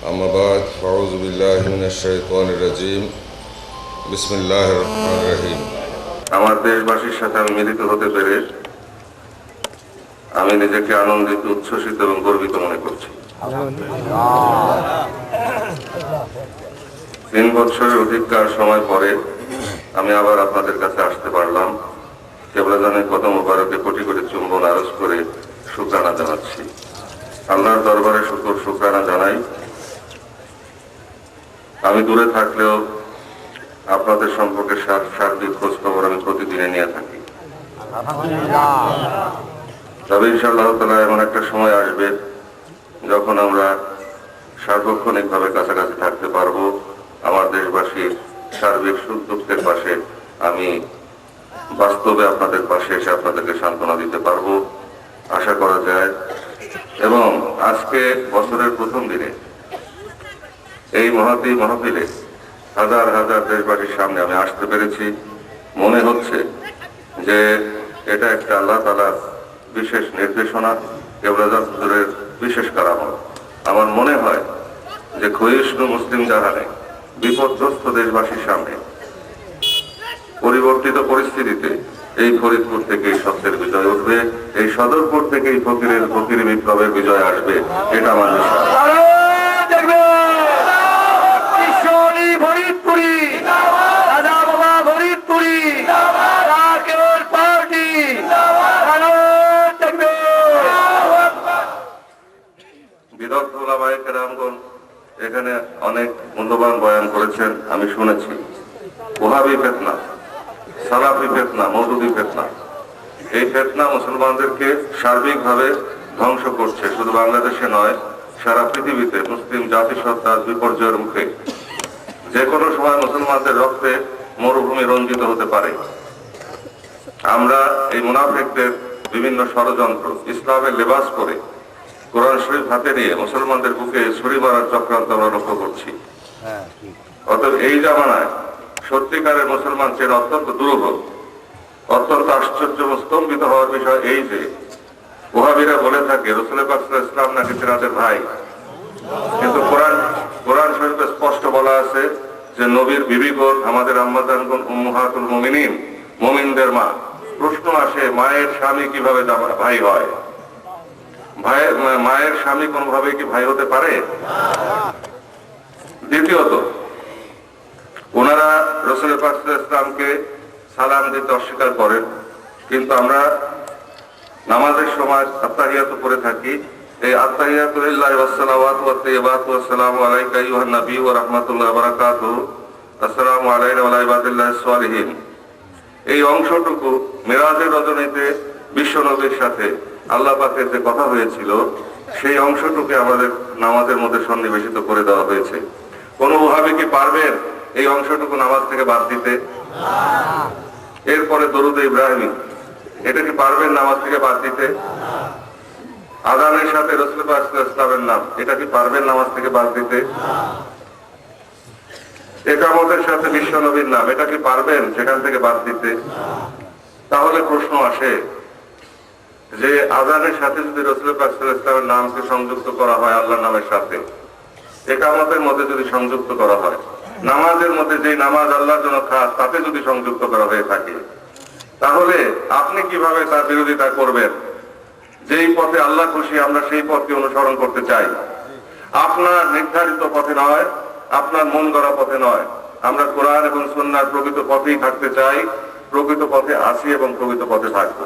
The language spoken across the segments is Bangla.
अम्मा बाद फ़अऊज़ु बिल्लाहि मिनश्शैतानिर रजीम बिस्मिल्लाहिर रहमानिर रहीम। আমার দেশবাসীর সাথে আমি মিলিত হতে পেরে আমি নিজেকে আনন্দিত, উচ্ছ্বসিত এবং গর্বিত মনে করছি। 3 বছরের অধিককার সময় পরে আমি আবার আপনাদের কাছে আসতে পারলাম। কেবলাজানের কদম মোবারকে কোটি কোটি চুম্বন আরজ করে শুকরানা জানাচ্ছি। আল্লাহর দরবারে শুকরানা জানাই। আমি দূরে থাকলেও আপনাদের সম্পর্কে সার্বিক খোঁজ খবর আমি প্রতিদিনে নিয়ে থাকি। তবে ইনশাআল্লাহ তাআলা এমন একটা সময় আসবে যখন আমরা সার্বক্ষণিকভাবে কাছাকাছি থাকতে পারবো। আমার দেশবাসীর সার্বিক সুখ দুঃখের পাশে আমি বাস্তবে আপনাদের পাশে এসে আপনাদেরকে সান্ত্বনা দিতে পারবো আশা করা যায়। এবং আজকে বছরের প্রথম দিনে এই মহতী মাহফিলে হাজার হাজার দেশবাসীর সামনে আমি আসতে পেরেছি। মনে হচ্ছে যে এটা একটা আল্লাহ তাআলার বিশেষ নির্দেশনা, কেবলাজান হুজুরের বিশেষ কারামত। আমার মনে হয় যে ক্ষয়িষ্ণু মুসলিম জাহানে বিপদগ্রস্ত দেশবাসীর সামনে পরিবর্তিত পরিস্থিতিতে এই ফরিদপুর থেকে সত্যের বিজয় উঠবে, এই সদরপুর থেকে এই ফকির বিপ্লবের বিজয় আসবে, এটা আমার বিশ্বাস। বিদগ্ধ ওলামায়ে কেরামগণ এখানে অনেক মূল্যবান বয়ান করেছেন, আমি শুনেছি। ওহাবি ফিতনা, সালাফি ফিতনা, মওদুদি ফিতনা, এই ফিতনা মুসলমানদেরকে সার্বিকভাবে ধ্বংস করছে। শুধু বাংলাদেশে নয়, সারা পৃথিবীতে মুসলিম জাতিসত্তার বিপর্যয়ের মুখে যে কোনো সময় মুসলমানদের রক্তে মরুভূমি রঞ্জিত হতে পারে। আমরা এই মুনাফিকদের বিভিন্ন ষড়যন্ত্র, ইসলামের লেবাস করে কোরআন শরীফ হাতে নিয়ে মুসলমানদের বুকে ছুরি মারার চক্রান্ত আমরা লক্ষ্য করছি। অতএব এই জামানায় সত্যিকারের মুসলমান চেনা অত্যন্ত দুরূহ, অত্যন্ত আশ্চর্য ও স্তম্ভিত হওয়ার বিষয় এই যে ওহাবীরা বলে থাকে রাসূল পাক সাল্লাল্লাহু আলাইহি ওয়াসাল্লাম নাকি তেনাদের ভাই, কিন্তু কোরআন শরীফে স্পষ্ট বলা আছে যে নবীর বিবিগণ আমাদের আম্মাজানগণ উম্মাহাতুল মুমিনিন, মুমিনদের মা। প্রশ্ন আসে, মায়ের স্বামী কিভাবে ভাই হয়? মায়ের স্বামী কোনভাবে কি ভাই হতে পারে? দ্বিতীয়ত, ওনারা রাসূল পাক সাল্লাল্লাহু আলাইহি ওয়াসাল্লামকে সালাম দিতে অস্বীকার করেন, কিন্তু আমরা নামাজের সময় আত্তাহিয়াত পড়ে থাকি। এই আত্তাহিয়াতু লিল্লাহি ওয়াস সালাওয়াতু ওয়াত তাইয়্যিবাতু ওয়াস সালামু আলাইকা আইয়ুহান নাবী ওয়া রাহমাতুল্লাহি ওয়া বারাকাতুহু, আসসালামু আলাইনা ওয়া আলা ইবাদিল্লাহিস সালিহিন, এই অংশটুকু মিরাজের রজনীতে বিশ্ব নবীর সাথে আল্লাহ পাকের যে কথা হয়েছিল সেই অংশটুকু আমাদের নামাজের মধ্যে সন্নিবেশিত করে দেওয়া হয়েছে। কোন ওহাবী কি পারবেন এই অংশটুকু নামাজ থেকে বাদ দিতে? এরপরে দরুদ ইব্রাহিমী, এটা কি পারবেন নামাজ থেকে বাদ দিতে? আযানের সাথে রাসূল পাক সাল্লাল্লাহু আলাইহি ওয়াসাল্লামের নাম, এটা কি পারবেন নামাজ থেকে বাদ দিতে? ইকামতের সাথে বিশ্ব নবীর নাম, এটা কি পারবেন সেখান থেকে বাদ দিতে? তাহলে প্রশ্ন আসে যে আযানের সাথে যদি রাসূল পাক সাল্লাল্লাহু আলাইহি ওয়াসাল্লামের নামকে সংযুক্ত করা হয় আল্লাহর নামের সাথে, ইকামতের মধ্যে যদি সংযুক্ত করা হয়, নামাজের মধ্যে যে নামাজ আল্লাহর জন্য খাস তাতে যদি সংযুক্ত করা হয়ে থাকে, তাহলে আপনি কিভাবে তার বিরোধিতা করবেন? যেই পথে আল্লাহ খুশি আমরা সেই পথকে অনুসরণ করতে চাই, আপনার নির্ধারিত পথে নয়, আপনার মন গড়া পথে নয়। আমরা কোরআন এবং সুন্নাহর প্রকৃত পথেই থাকতে চাই, প্রকৃত পথে আছি এবং প্রকৃত পথে থাকবো।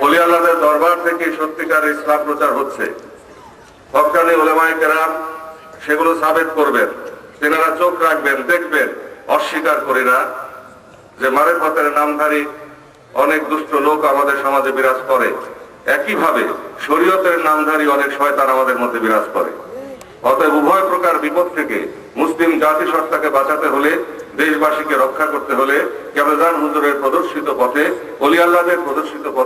ওলি আল্লাহদের দরবার থেকে সত্যিকারের ইসলাম প্রচার হচ্ছে। হক্কানি উলামায়ে কেরাম সেগুলো সাবেত করবেন, তেনারা চোখ রাখবেন, দেখবেন। অস্বীকার করি না যে মারেফতের নামধারী অনেক দুষ্ট লোক আমাদের সমাজে বিরাজ করে, একইভাবে শরীয়তের নামধারী অনেক শয়তান আমাদের মধ্যে বিরাজ করে। অতএব উভয় প্রকার বিপদ থেকে মুসলিম জাতিসত্তাকে বাঁচাতে হলে, দেশবাসীকে রক্ষা করতে হলে কেবলাজান হুজুরের প্রদর্শিত পথে, ওলি আল্লাহদের প্রদর্শিত পথে